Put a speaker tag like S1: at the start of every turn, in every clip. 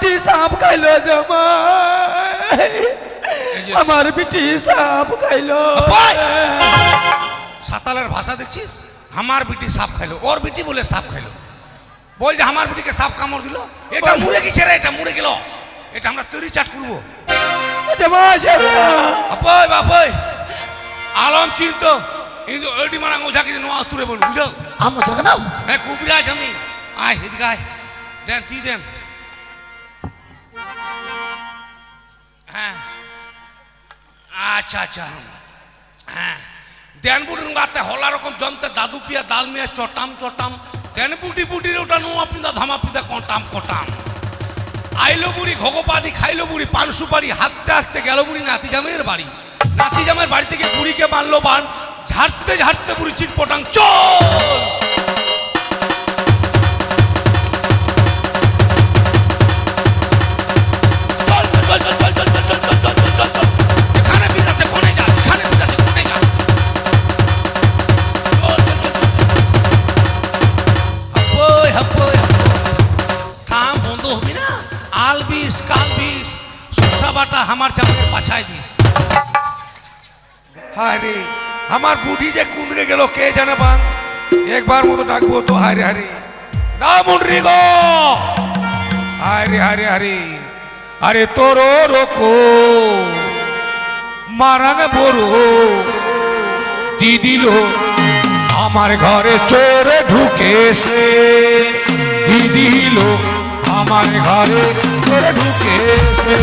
S1: বিটি সাপ খাইলো জামাই, আমার বিটি সাপ খাইলো।
S2: সাতালের ভাষা দেখছিস? আমার বিটি সাপ খাইলো, ওর বিটি বলে সাপ খাইলো। বল যে আমার বিটিকে সাপ কামড় দিল, এটা মুড়ে গেছে রে, এটা মুড়ে গেল, এটা আমরা তৈরি চাট করবো। বাপই বাপই আলম চিন্ত কিন্তু ওইটি মারা ওঝাকে নোয়া তুলে বল বুঝো।
S1: আমি ওঝাকে নাও?
S2: হ্যাঁ কুবিরাজ আমি। আয় এদিকে আয়, দেন তুই দেন। হ্যাঁ আচ্ছা আচ্ছা হ্যাঁ দেন বুটির গাতে হলা রকম যন্ত্রে দাদু পিয়া দাল মিয়া চটাম চটাম দেন বুটি বুটির ওটা নোয়া পিতা ধামা পিতা কটাম কটাম। আইলো বুড়ি ঘগোপাদি খাইলো বুড়ি পান সুপারি, হাঁটতে হাঁটতে গেল বুড়ি নাতি জামের বাড়ি। নাতি জামের বাড়ি থেকে বুড়িকে মারলো বান, ঝাড়তে ঝাড়তে বুড়ি চিটপটাং চল। আমার জামাইয়ের পাছায় দিস। হায় রে আমার বুড়ি যে কুঁদরে গেল কে জানে বান, একবার মতো ডাকবো তো। হায় রে হারে দা মুন্ডরি গো, হায় রে হারে হারে আরে তোর রকো মারাং বড় দিদিল আমার ঘরে চোরে ঢুকেছে, দিদিল আমার ঘরে চোরে ঢুকেছে।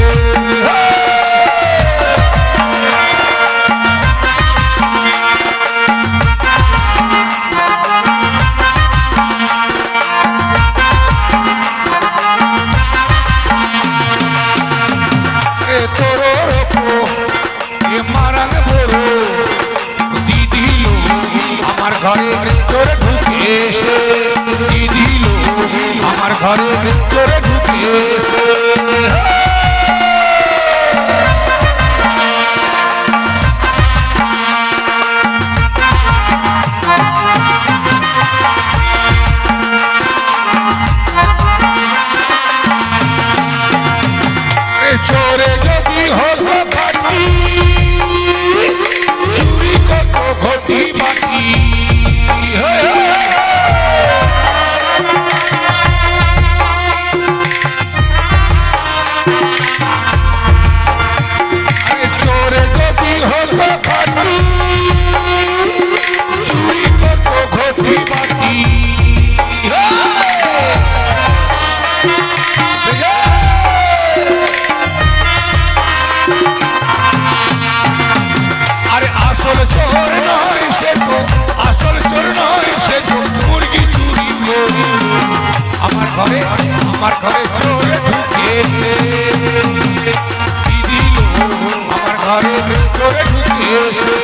S2: আমার ঘরে চোরে ঢুকে এসে দিদিল আমার ঘরে চোরে ঢুকে এসে। চোরে যদি হতো খাটি চুরি কত ঘটি বাকি, চোরে যদি হতো খাটি চুরি কত ঘটি বাকি। আরে আসল চোর নয় সে তো, আসল চোর নয় সে তো মুরগি চুরি করি। আমার ঘরে চোরে ঢুকেছে দিদিল আমার ঘরে চোরে ঢুকেছে।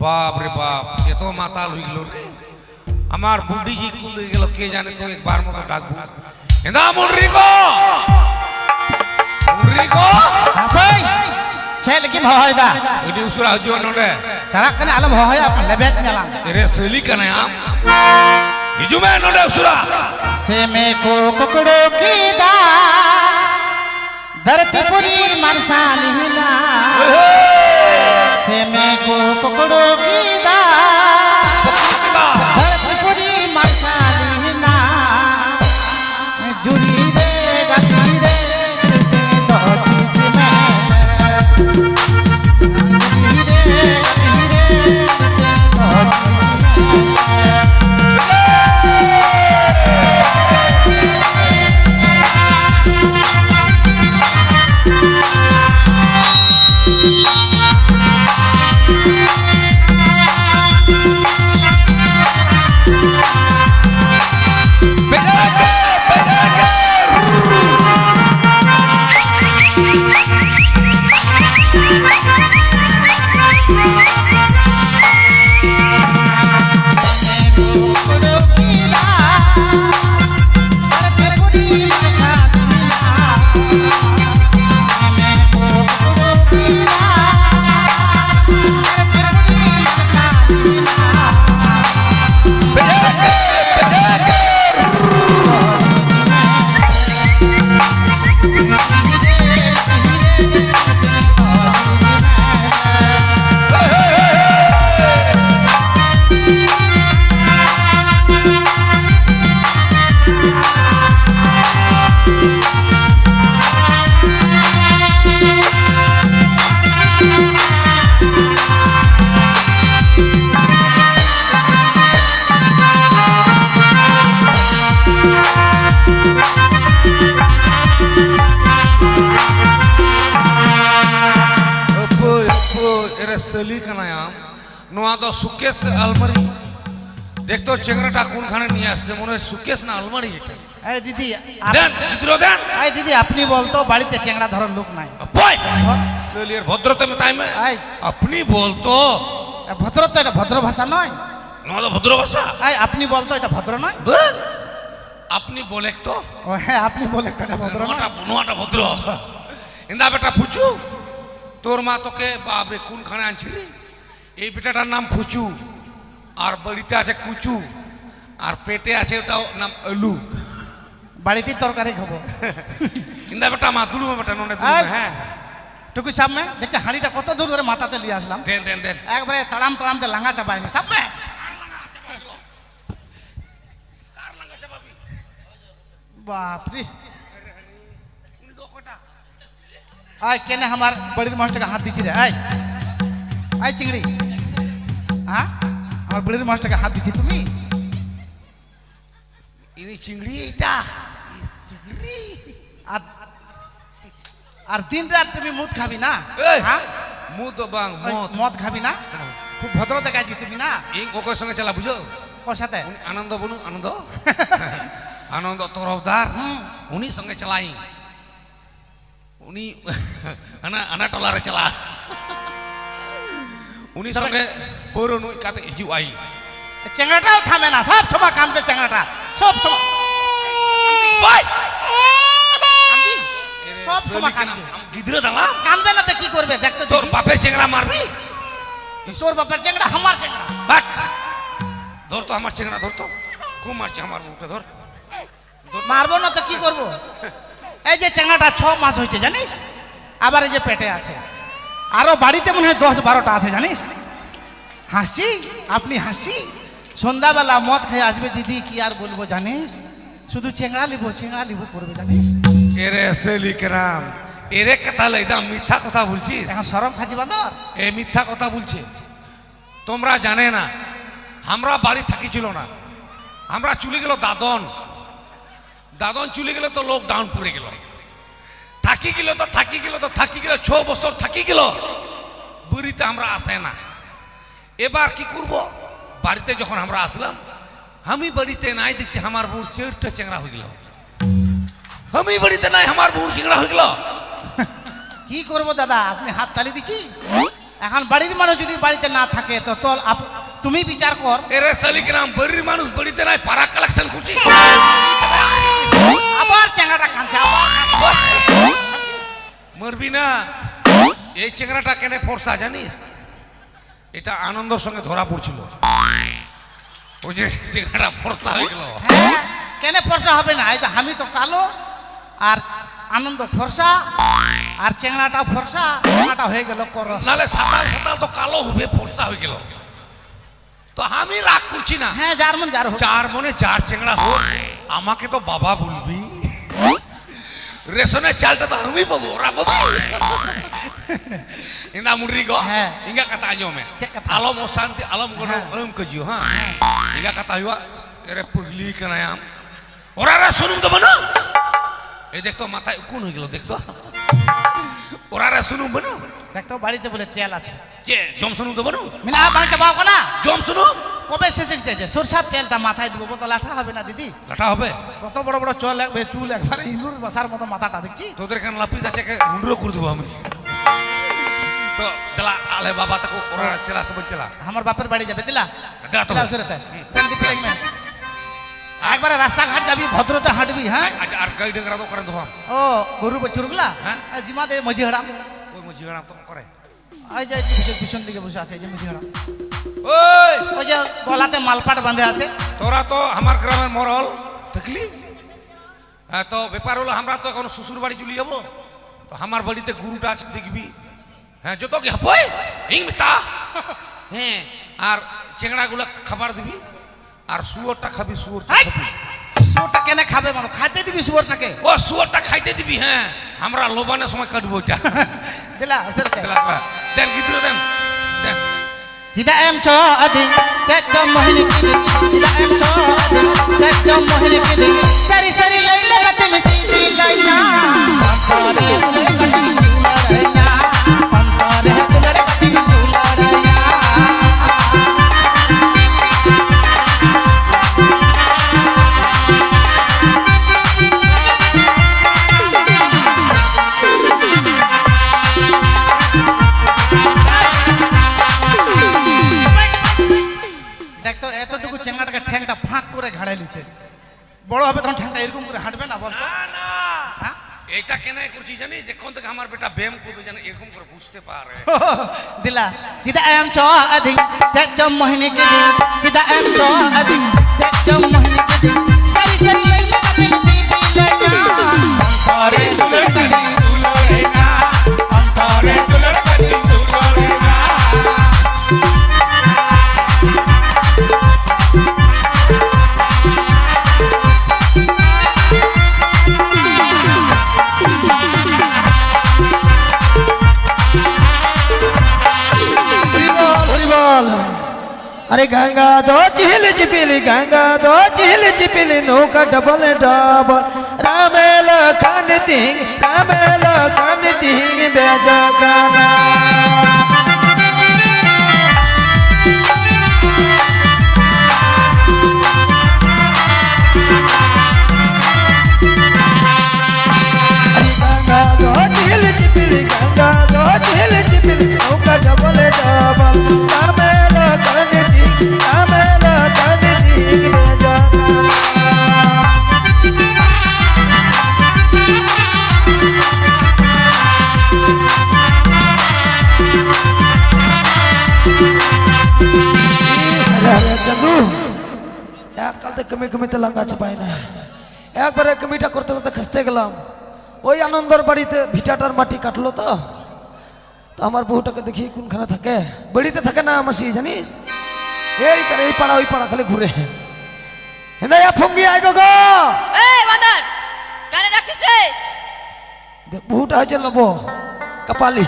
S2: বাপ রে বাপ এত মাতাল হয়ে গেল রে আমার বুদ্ধি জি কুঁদে গেল কে জানে, তো একবার মতো ডাকবো। এদা মুন্ডরি গো, মুন্ডরি গো
S3: ভাই ছেলে কি হয়দা
S2: ওইটি উসুরা হজিও নলে
S3: সারা কানে আলম হয় আপন লেবেট মেলাম
S2: এরে সেলি কানে আম হিজুমে নলে উসুরা
S3: से में को कुकड़ो की दा धरती पुरी मरसाली ना से में को कुकड़ो की दा धरती पुरी मरसाली ना जुड़ी रे गती रे तो चीज में जुड़ी रे गती रे तो
S2: Pedra que নোয়া তো সুকেশ আলমারি দেখতো চেংড়াটা কোনখানে নিয়ে আসছে মনে হয় সুকেশ না আলমারি এটা
S3: এই দিদি
S2: দেন ভিতরে দেন
S3: এই দিদি আপনি বলতো বাড়িতে চেংড়া ধরার লোক নাই
S2: বয় সেলিয়ার ভদ্রতা মে টাইম
S3: এই
S2: আপনি বলতো
S3: ভদ্র তো এটা ভদ্র ভাষা নয়
S2: নোয়া তো ভদ্র ভাষা
S3: এই আপনি বলতো এটা ভদ্র নয়
S2: আপনি বলে তো
S3: ও হ্যাঁ আপনি বলে তো এটা ভদ্র নয়
S2: নোয়াটা ভদ্র ইন্দা বেটা ফুচু তোর মা তোকে বাপরে কোনখানে আনছিলি এই বেটাটার নাম ফুচু আর বাড়িতে আছে কুচু আর পেটে আছে ওটাও নাম আলু
S3: বাড়িতে তরকারি খাবো
S2: কিন্তু বেটা মা দুলু বেটা ননে দুলু
S3: এই,
S2: হ্যাঁ
S3: টুকু সামনে দেখতে হাঁড়িটা কত দূর করে মাথাতে নিয়ে আসলাম
S2: দেন দেন দেন
S3: একবারে তাড়াম তাড়ামতে লাঙ্গা চাপায়নি সামনে বাপরে আয় কেনে আমার বাড়ির মানুষটাকে হাত দিচ্ছি রে আয় আয় চিংড়ি হ্যাঁ আমার বাড়ির মানুষটাকে হাত দিচ্ছি তুমি
S2: ইনি চিংড়ি এটা চিংড়ি
S3: আর আর দিন রাত তুমি মুদ খাবি না
S2: এই
S3: হ্যাঁ
S2: মুদ বাং
S3: ওই
S2: মদ
S3: মদ খাবি না খুব ভদ্র দেখাচ্ছি তুমি না
S2: এই ওকর সঙ্গে চালা বুঝো
S3: ওর সাথে
S2: উনি আনন্দ বলুন আনন্দ আনন্দ তরফদার উনি সঙ্গে চালাই উনি আনা টলারে চালা উনি সঙ্গে পৌর নই কাতে হিজু আই
S3: চেংড়াটাও থামে না সব সময় কামবে চেংড়াটা সব সময়
S2: বাই
S3: কামবি? সব সময় কামবে
S2: গিদ্রে দালা
S3: কামবে না তো কি করবে দেখতো
S2: তোর
S3: দেখি।
S2: বাপের চেংড়া মারবি
S3: তোর বাপের চেংড়া আমার চেংড়া
S2: বাট ধর তো আমার চেংড়া ধর তো খুব মারছে আমার মুখটা ধর
S3: মারবো না তো কি করব এই যে চেংড়াটা 6 মাস হয়েছে জানিস আবার এই যে পেটে আছে আরো বাড়িতে মনে হয় 10-12টা আছে জানিস হাসি আপনি হাসি সন্ধ্যাবেলা মদ খেয়ে আসবে দিদি কি আর বলবো জানিস শুধু চেংড়া লিবো করবে জানিস
S2: এরে সেলিকরাম এরে কথা লাইদা মিথ্যা কথা বলছিস
S3: এখন সরম খাজি বান্দর
S2: এ মিথ্যা কথা বলছে তোমরা জানে না আমরা বাড়ি থাকিছিল না আমরা চলে গেল দাদন দাদন চলে গেলে তো লকডাউন পড়ে গেল থাকি গেল 6 বছর থাকি গেল বুড়িতে আমরা আসে না এবার কি করব বাড়িতে যখন আমরা আসলাম আমি বাড়িতে নাই দেখছি আমার বউর 4টা চেংড়া হয়ে গেল আমি বাড়িতে নাই আমার বউর চেংড়া হয়ে গেল
S3: কি করব দাদা আপনি হাত তালি দিচ্ছি এখন বাড়ির মানুষ যদি বাড়িতে না থাকে তো তোর তুমি বিচার কর
S2: এরে সালিকরাম বাড়ির মানুষ বাড়িতে নাই পাড়া কালেকশন করছি
S3: আবার চেংড়াটা কাঁদছে আবার
S2: মরবি না এই চেংড়াটা কেনে ফর্সা জানিস এটা আনন্দের সঙ্গে ধরা পড়ছিল ওই যে চেংড়াটা ফর্সা হয়ে গেল
S3: হ্যাঁ কেন ফর্সা হবে না এই যে আমি তো কালো আর আনন্দ ফর্সা আর চেংড়াটা ফর্সা চেংড়াটা হয়ে গেল করস
S2: নালে সাতাল তো কালো হবে ফর্সা হয়ে গেল তো আমি রাগ করছি না
S3: হ্যাঁ যার মন যার হোক
S2: যার মনে যার চেংড়া হোক আমাকে তো বাবা বলবি রেশনের চালটা তো আমি পাবো ওরা পাবো ইন্দা মুড়ি গো
S3: হ্যাঁ।
S2: ইঙ্গা কথা আজো মে
S3: Cek kata.
S2: alam osanti alam gono
S3: হ্যাঁ।
S2: alam keju ha ইঙ্গা কথা হইয়া এরে পগলি কানায়াম ওরা রা শুনুম তো বনা এই দেখতো মাথায় কোন হয়ে গেল দেখতো ওরা রা শুনুম বনা
S3: দেখতো বাড়িতে বলে তেল আছে
S2: কে জম শুনুম তো বনা
S3: মিনা বাং চাপাও না
S2: জম শুনু
S3: কবে শেষে চাইছে সরষার তেলটা মাথায় দিব কত লাঠা হবে না দিদি
S2: লাটা হবে
S3: কত বড় বড় চল একবে চুল একবারে ইঁদুর বসার মতো মাথাটা দেখছি
S2: তোদের কেন লাপিত আছে মুন্ড্রো করে দেবো আমি তো চলা আলে বাবা তাকে ওরা চলা সব চলা
S3: আমার বাপের বাড়ি যাবে দিলা
S2: দিলা তো।
S3: দিলা সুরেতে তেল দিতে লাগবে একবারে রাস্তাঘাট যাবি ভদ্রতে হাঁটবি হ্যাঁ
S2: আচ্ছা আর গাড়ি ডেঙ্গরা তো করেন তো হাম
S3: ও গরু বাছুরগুলা
S2: হ্যাঁ।
S3: জিমা দে মজি হাড়াম
S2: ওই মুজি গাড়াম তো করে
S3: ওই যে পিছন দিকে বসে আছে এই যে মজি হাড়াম
S2: ওই
S3: ওই যে গলাতে মালপাট বাঁধে আছে
S2: তোরা তো আমার গ্রামের মরল থাকলি হ্যাঁ তো ব্যাপার হলো আমরা তো এখন শ্বশুর বাড়ি চলে যাবো তো আমার বাড়িতে গরুটা আছে দেখবি হ্যাঁ যত কি হবই হিং মিতা হ্যাঁ আর চেংড়াগুলো খাবার দিবি আর শুয়োরটা খাবি শুয়োরটা
S3: হাই!
S2: খাবি
S3: শুয়োরটা কেনে খাবে মানে খাইতে দিবি শুয়োরটাকে
S2: ও শুয়োরটা খাইতে দিবি হ্যাঁ আমরা লোবানের সময় কাটবো ওইটা
S3: দিলা সুরেতে
S2: দেন গিদ্র দেন দেন
S3: Jika em cho adi, cek jam mohini kini. Jika em cho adi, cek jam mohini kini. Sari sari laila kati misi laila. Pantare kule kati jula raya. Pantare kule kati jula raya. দিচ্ছে। বড় হবে তখন ঠ্যাংটা এরকম করে হাঁটবে না বলতো?
S2: না না
S3: হ্যাঁ?
S2: এটা কেন করছি জানিস, যখন থেকে আমার বেটা ব্যায়াম করবে যেন এরকম করে বুঝতে পারে।
S3: দিলা চিদা এম চ আদিং চ মোহিনী কে দিং চিদা এম চ আদিং চ মোহিনী কে দিং সারি সারি লই না দিং সিবি লেনা অন্তরে দুলর দিং দুলরে না অন্তরে দুলর দিং দুলরে না।
S1: अरे गंगा दो चिल चिपिली गंगा दो चिल चिपिली नौका डबल डबल रामेल खान तिंग बेजा गाना। गंगा दो चिल चिपिली गंगा दो चिल चिपिली नौका डबल डबल रामेल खान চন্দু এককাল থেকে কমিতে লাঙ্গা চাপাই না, একবারে কমিটা করতে করতে খসতে গেলাম। ওই আনন্দর বাড়িতে ভিটাটার মাটি কাটলো তো আমার বউটাকে দেখি কোনখানে থাকে, বাড়িতে থাকে না মাসি জানিস, এই পাড়া ওই পাড়া খালি ঘুরে। হেনা ফঙ্গি আয় গো
S4: এই বান্দর কানে ডাকছিস রে?
S1: বহুটা হয়েছে লব কপালি,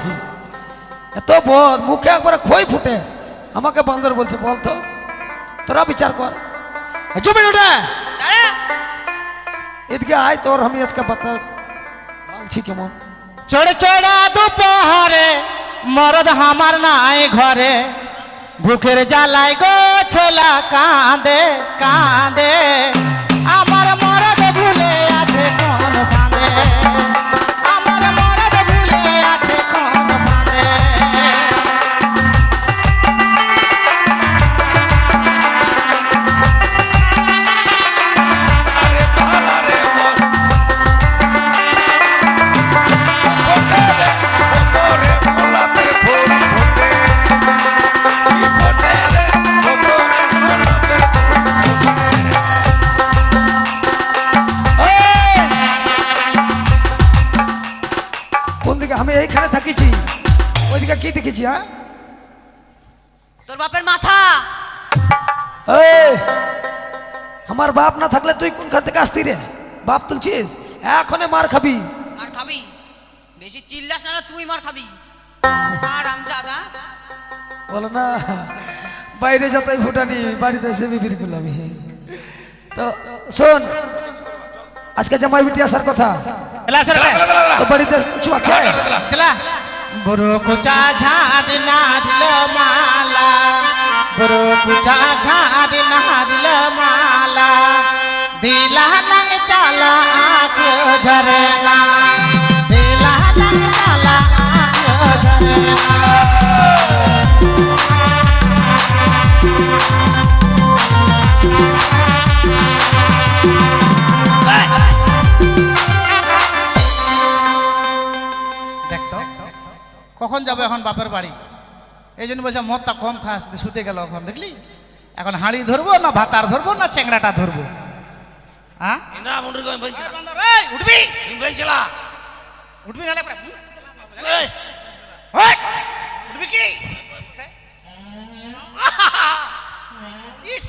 S1: এত বদ মুখে একবারে খই ফুটে, আমাকে বান্দর বলছে। বল তো তোরা বিচার কর। জমি ওটা
S4: দাঁড়া
S1: এদিকে আয়, তোর আমি আজকে বাতা ভাঙছি কেমন।
S3: চড়ে চড়া দুপহরে মরদ হামার নাই ঘরে, ভুখের জ্বালাই গো ছোলা কাঁদে কাঁদে, আমার মরদ ভুলে আছে কোন ফাঁদে, আমার মরদ ভুলে আছে কোন ফাঁদে।
S2: আরে ভালা রে মন ফোটে রে ফোটরে গোলাপে ফুল ফোটে, কি ফোটে রে ফোটরে গোলাপে
S1: কোন দিকে? আমি এইখানে থাকিছি, ওইদিকে কি দেখেছি? হ্যাঁ
S4: তোর বাপের মাথা।
S1: এই আমার বাপ না থাকলে তুই কোনখান থেকে আসতি রে? বাপ তুলছিস, এখনে মার খাবি।
S4: মার খাবি, বেশি চিল্লাস না, তুই মার খাবি। আর আমজাদা
S1: বলো না বাইরে যতই ফুটানি বাড়িতে এসে বিক্রি করলাম। তো শোন, আজকে জামাই বিটি আসার কথা, তো বাড়িতে কিছু আছে?
S3: বড় কুচা ঝাড় নাড়ল মালা, বড় কুচা ঝাড় নাড়ল মালা, দিলা লং চালা আঁখো ঝরেলা, দিলা লং চালা আঁখো ঝরেলা। দেখতো কখন যাবো এখন বাপের বাড়ি, এই জন্য বলছে মদটা কম খাস, শুতে গেল এখন। দেখলি এখন হাঁড়ি ধরবো না ভাতার ধরবো না চেংড়াটা ধরবো? হ্যাঁ
S2: ইনা মুন্ডর কই ভাই
S3: উঠবি
S2: ইন ভাই চলা
S3: উঠবি না
S2: এই
S3: উঠবি কি? ইস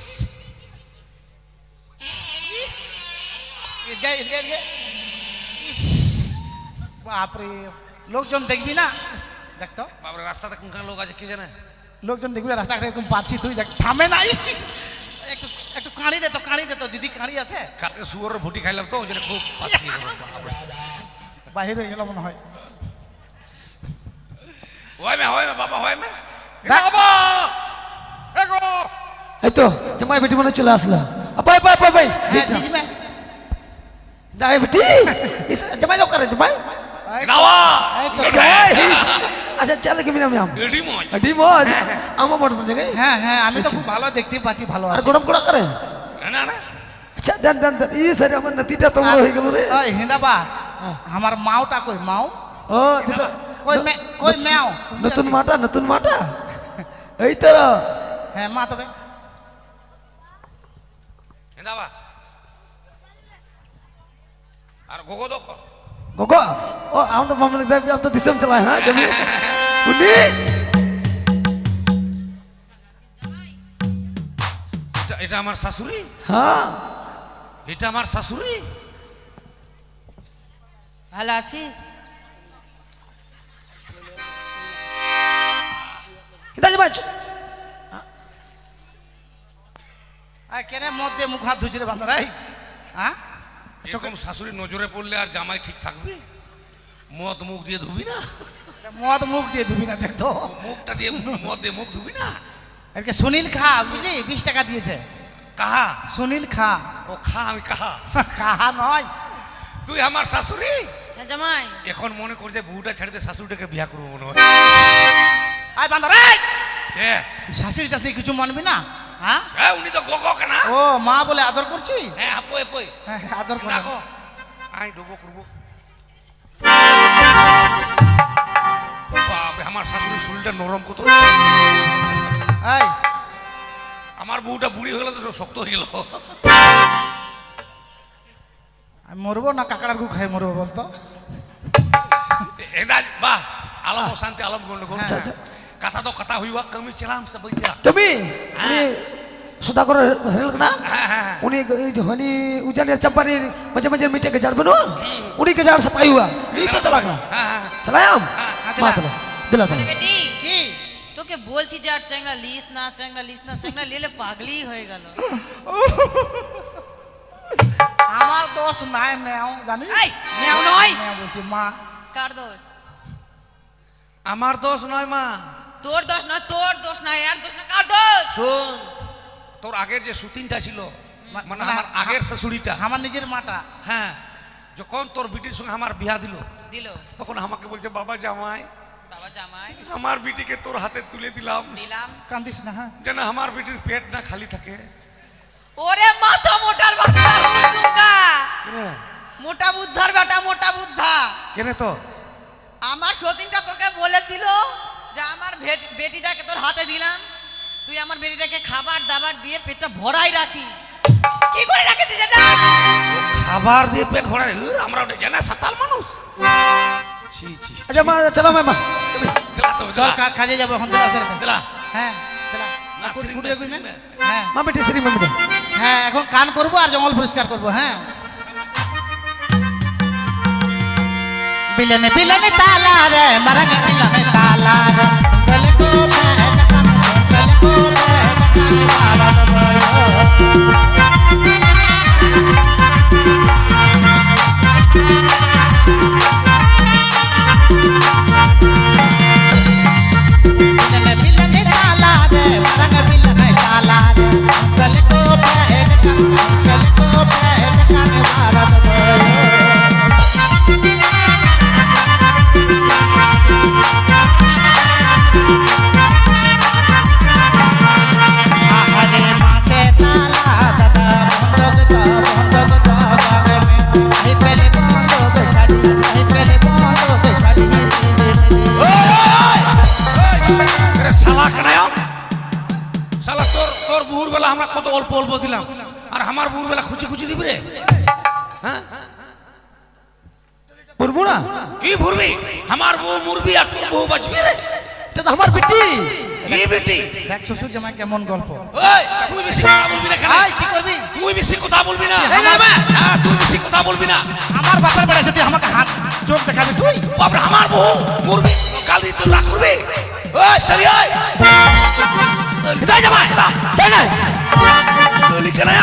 S3: ইস বাপরে, লোকজন দেখবি না? দেখতো
S2: বাপরে রাস্তাতে কোনখানে লোক আছে কি জানে?
S3: লোকজন দেখবি রাস্তাঘাটে এরকম পাচ্ছি, তুই দেখ থামে না। একটু একটু কাঁড়ি দে তো, কাঁড়ি দে তো, দিদি কাঁড়ি আছে?
S2: কালকে শুয়োরের ভুটি খাইলাম তো ওই জন্য খুব পাচ্ছি।
S3: বাহির হয়ে গেল মনে হয়।
S2: হয় মে বাবা হয় মে
S3: দেখ।
S2: বাবা এগো
S1: এই তো জামাই বেটি মনে চলে আসলো। পাই পাই পাই পাই ডায়াবেটিস জামাই দাও করে জামাই
S2: দাওয়া
S1: জামাই আচ্ছা চলে কি নাম নাম
S2: এডি মজ
S1: ডিমোজ আমার মোট পড়ে গেছে।
S3: হ্যাঁ হ্যাঁ, আমি তো খুব ভালো দেখতে পাচ্ছি, ভালো
S1: আর
S3: আছে।
S1: গরম করা করে
S2: না না
S1: আচ্ছা দেন দেন দেন ই স্যার আমার নাতিটা তো বড় হয়ে গেল রে
S3: ওই হিন্দাবা আমার মাওটা কই মাও
S1: ও যেটা
S3: কই ম্যাও
S1: নতুন মাটা এই তো
S3: হ্যাঁ মা তবে
S2: হেদাবা আর গোগো দেখো
S1: गोगो ओ हम तो मामले देव हम तो दिसम चला है ना कभी उन्नी
S2: এটা আমার শাশুড়ি
S1: हाँ
S2: এটা আমার শাশুড়ি
S4: ভালো আছিস?
S1: इधर जा बच्चों
S3: আর কেনে মধ্যে মুখ হাত ধুইছে রে বান্দরাই হ্যাঁ
S2: এরকম শাশুড়ি নজরে পড়লে আর জামাই ঠিক থাকবে? মদ মুখ দিয়ে ধুবি না?
S3: মদ মুখ দিয়ে ধুবি না দেখতো
S2: মুখটা দিয়ে মদ দিয়ে মুখ ধুবি না?
S3: আজকে সুনীল খা বুঝলি 20 টাকা দিয়েছে
S2: কাহা?
S3: সুনীল খা
S2: ও খা আমি কাহা?
S3: কাহা নয়
S2: তুই আমার শাশুড়ি?
S4: হ্যাঁ জামাই।
S2: এখন মনে করছে বউটা ছেড়ে দিয়ে শাশুড়িটাকে বিয়া করবো মনে হয়।
S3: আয় বান্দরাই
S2: কে?
S3: শাশুড়ি টাশুড়ি কিছু মানবি না হ্যাঁ
S2: হ্যাঁ উনি তো গোগো কেনা।
S3: ও মা বলে আদর করছি
S2: হ্যাঁ আপই আপই
S3: হ্যাঁ আদর কর
S2: দেখো আই ডোবো করবো। বাবা আমার শাশুড়ির শরীরটা নরম কত।
S3: এই
S2: আমার বউটা বুড়ি হয়ে গেল তো শক্ত হয়ে গেল।
S3: আমি মরবো না কাকড়ার গু খাই মরবো বলতো
S2: এদাজ বাহ আলম শান্তি আলম গন্ডগোল।
S1: अच्छा अच्छा
S2: কথা তো কথা হইবা কমি চলাম সব বইছা।
S1: कभी उन्नी सुधा करो हेल ना
S2: হ্যাঁ হ্যাঁ
S1: उन्नी जो हनी उजानी चंपानी मजे मजे मीठे के जार बनो उन्हीं के जार से पाई हुआ ये तो चला करना
S2: হ্যাঁ হ্যাঁ
S1: चलाया हम
S3: दिला।
S1: मात लो दिला
S4: আরে
S1: दिला
S4: বেটি
S3: কি
S4: তোকে বলছি যে আর চ্যাংড়া লিস না চ্যাংড়া লিলে পাগলি হয়ে গেল।
S3: আমার দোষ নাই নেও জানিস
S4: এই নেও নয়
S3: নেও বলছি মা
S4: কার দোষ?
S2: আমার দোষ নয় মা।
S4: তোর দোষ না এর দোষ না কার দোষ?
S2: শোন তোর আগের যে শুটিংটা ছিল মানে আমার আগের শাশুড়িটা
S3: আমার নিজের মাটা
S2: হ্যাঁ যখন তোর বিটির সঙ্গে আমার বিয়া দিল
S4: দিল
S2: তখন আমাকে বলছে বাবা জামাই
S4: বাবা জামাই
S2: আমার বিটিকে তোর হাতে তুলে দিলাম
S4: দিলাম।
S3: কান্দিস না হ্যাঁ
S2: যেন আমার বিটির পেট না খালি থাকে।
S4: ওরে মাথা মোটার বাচ্চা হুজুকা মোটা বুদ্ধার বেটা মোটা বুদ্ধা।
S2: কেন তো
S4: আমার সতীনটা তোকে বলেছিল যে আমার বেটিটাকে তোর হাতে দিলাম, তুই আমার বেটিটাকে খাবার দাবার দিয়ে পেটটা ভরাই রাখিস। কি করে রাখিস এটা?
S2: খাবার দিয়ে পেট ভরা আমরা ওটা জানা সাতাল মানুষ। ছি ছি
S1: अच्छा माँ चलो मैं माँ
S2: দিলা তো
S3: চল কাজে যাবো এখন দিলা সেরে
S2: দিলা
S3: হ্যাঁ দিলা
S2: না
S3: কুড়ি
S2: সিরিং
S3: কুড়ি
S2: মে,
S3: এগুলো
S2: সিরিং মে।
S3: হ্যাঁ
S1: माँ बेटी श्री मम्मी दे
S3: হ্যাঁ এখন কান করবো আর জঙ্গল পরিষ্কার করবো হ্যাঁ বিলনে বিলনে তালা রে মরঙ্গ বিলনে তালা রে চলে গো মেঘ কান চলে গো মেঘ কান আরাম বিলনে বিলনে তালা রে মরঙ্গ বিলনে তালা রে চলে গো মেঘ কান চলে গো মেঘ কান আরাম আহারে মাকে তালা দাদা বন্ধ গো গাবে আই পেলে বন্ধ গো শাড়ি আই পেলে বন্ধ গো শাড়ি
S2: আরে শালা কেনায় শালা তোর বুহুর বেলা আমরা কত অল্প অল্প দিলাম আর আমার বুহুর বেলা খুঁজি খুঁজি দিবি রে। হ্যাঁ
S1: बुरबू ना
S2: কি ভুরবি আমার বউ মুরবি আর তোর বউ বাঁচবি রে।
S1: এটা তো আমার বেটি
S2: কি বেটি
S3: দেখ শ্বশুর জামাই কেমন গল্প
S2: ওই তুই বেশি কথা বলবি না কেন?
S3: আই কি করবি
S2: তুই বেশি কথা বলবি না।
S1: এই না, মা।
S2: হ্যাঁ তুই বেশি কথা বলবি না।
S3: আমার বাপের বেড়া যদি আমাকে হাত চোখ দেখাবি তুই
S2: বাপরে আমার বউ মুরবি গাল দিতে রাগ করবি। ওই সরি ওই
S1: इधर जा माँ चल ना
S2: গলি কেনায়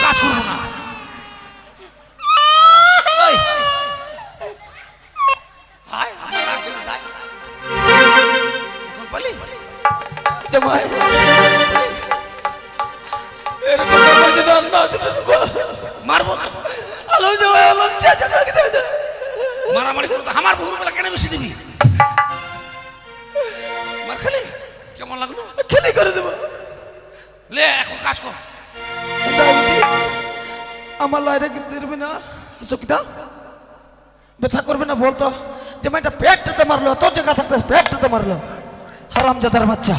S2: কাজ করবো না। ওই, আয়, আমার রাগ করে যায়। লে এখন কাজ কর।
S1: আমার লাইরে কিন্তু দিবি না সুকিতা ব্যথা করবে না বলতো যে মেয়েটা পেটটাতে মারলো, তোর জায়গা থাকতে পেটটাতে মারলো, হারামজাদার বাচ্চা।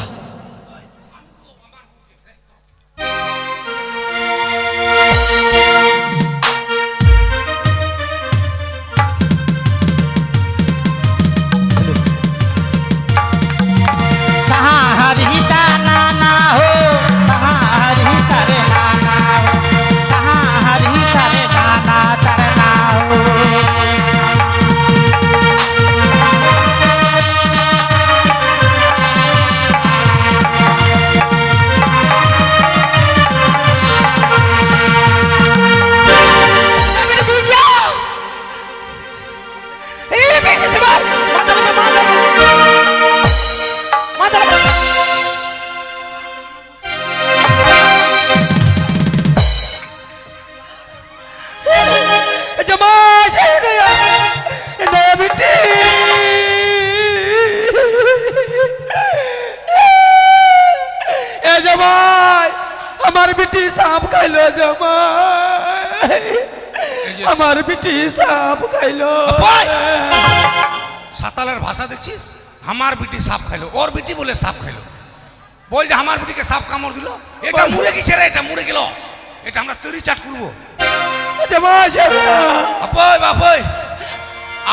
S1: আমার বেটি সাপ খাইলো জামাই, আমার বেটি সাপ খাইলো।
S2: সাতালের ভাষা দেখছিস? আমার বিটি সাপ খাইলো, ওর বিটি বলে সাপ খাইলো। বল যে আমার বিটিকে সাপ কামড় দিল, এটা মরে গেছে রে, এটা মরে গেল, এটা আমরা তৈরি চাট করবো। বাপই বাপই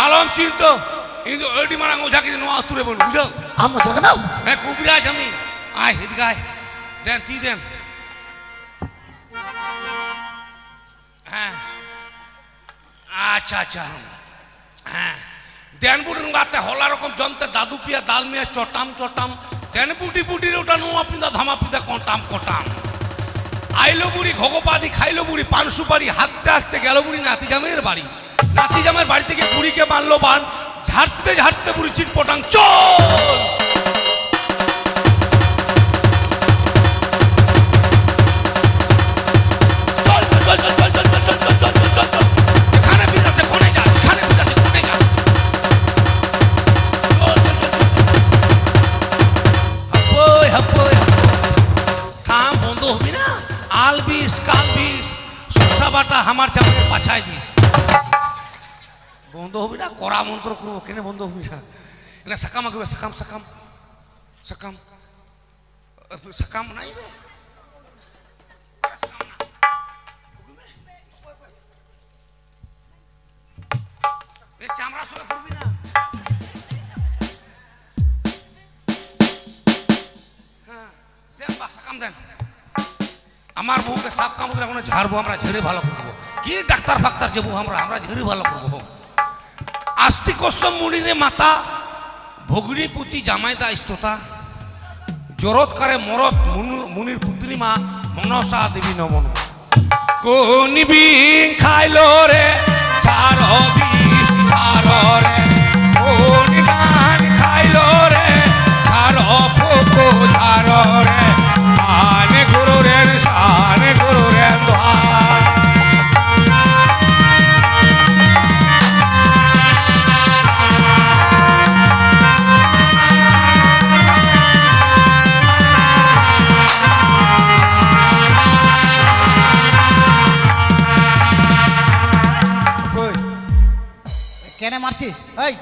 S2: আলম চিন্ত কিন্তু ওইটি মারা ওঝাকে নোয়া তুলে বল বুঝো।
S1: আমি ওঝাকে নাও?
S2: হ্যাঁ কবিরাজ আমি। আয় এদিকে আয়, দেন তুই দেন। হ্যাঁ আচ্ছা আচ্ছা হ্যাঁ দেন বুটির গাতে হলা রকম যন্ত্রে দাদু পিয়া দাল মিয়া চটাম চটাম দেন বুটি বুটির ওটা নোয়া পিদা ধামা পিদা কটাম কটাম আইলো বুড়ি ঘগোপাদি খাইলো বুড়ি পান সুপারি হাঁটতে হাঁটতে গেল বুড়ি নাতি জামের বাড়ি। নাতি জামের বাড়ি থেকে বুড়িকে মারলো বান, ঝাড়তে ঝাড়তে বুড়ি চিটপটাং চল। আমার জামাইয়ের পাছায় দিস বন্ধ হবি না, কড়া মন্ত্র করবো কেন বন্ধ হবি না। না সাকাম আঁকবে, সাকাম সাকাম সাকাম সাকাম নাই রে, চামড়া সঙ্গে পড়বি না। হ্যাঁ দেন বা সাকাম দেন। আমার বউকে সাপ কামড়ে এখন ঝাড়বো, আমরা ঝেড়ে ভালো করবো। কি ডাক্তার ফাক্তার যাবো আমরা, আমরা ঝেড়ে ভালো করবো। আস্তিক মুনিরে মাতা ভগ্নী পুতি জামাইদা ইস্ততা জরৎকারে মরত মুনির পুত্রী মা মনসা দেবী নমন কোন বিং খাইলো রে ছাড় বিষ ছাড় রে, কোন গান খাইলো রে ছাড় পোকো ছাড় রে, আনে গুরু রে সানে গুরু রে
S3: কেন মারছিস? এই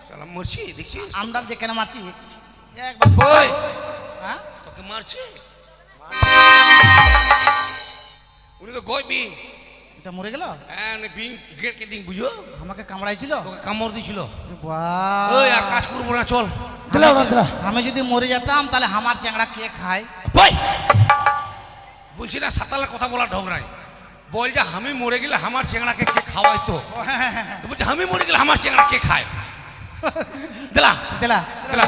S2: সালাম মরছি দেখছিস
S3: আমডাল যে কেন মারছিস?
S2: ওই
S3: হ্যাঁ
S2: তোকে মারছে উনি তো গইবি
S3: এটা মরে গেল।
S2: হ্যাঁ বিং গেট কে দিন বুঝো
S3: আমাকে কামড়াইছিল,
S2: তোকে কামড় দিছিল।
S3: বাহ
S2: ওই আর কাজ করবো না চল।
S3: আমি যদি মরে যেতাম তাহলে আমার চ্যাংড়া কে খায়?
S2: ভাই বলছি না সাতালের কথা বলা ঢোক নাই, বল যে আমি মরে গেলে আমার চেংড়াকে কে খাওয়াই তো বলছে আমি মরে গেলে আমার চেংড়া কে খায়। দিলা
S3: দিলা দিলা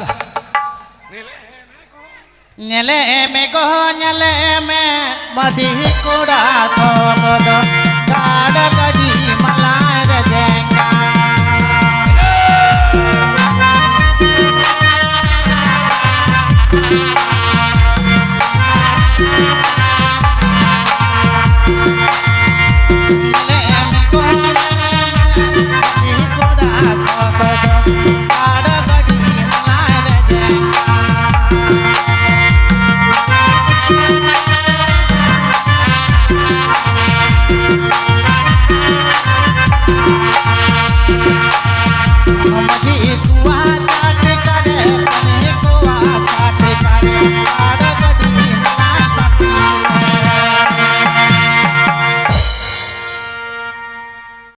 S3: নেলে মে গো নেলে মে মদি কোড়া তো গদ গাড় গদি মালায় রে জেঙ্গা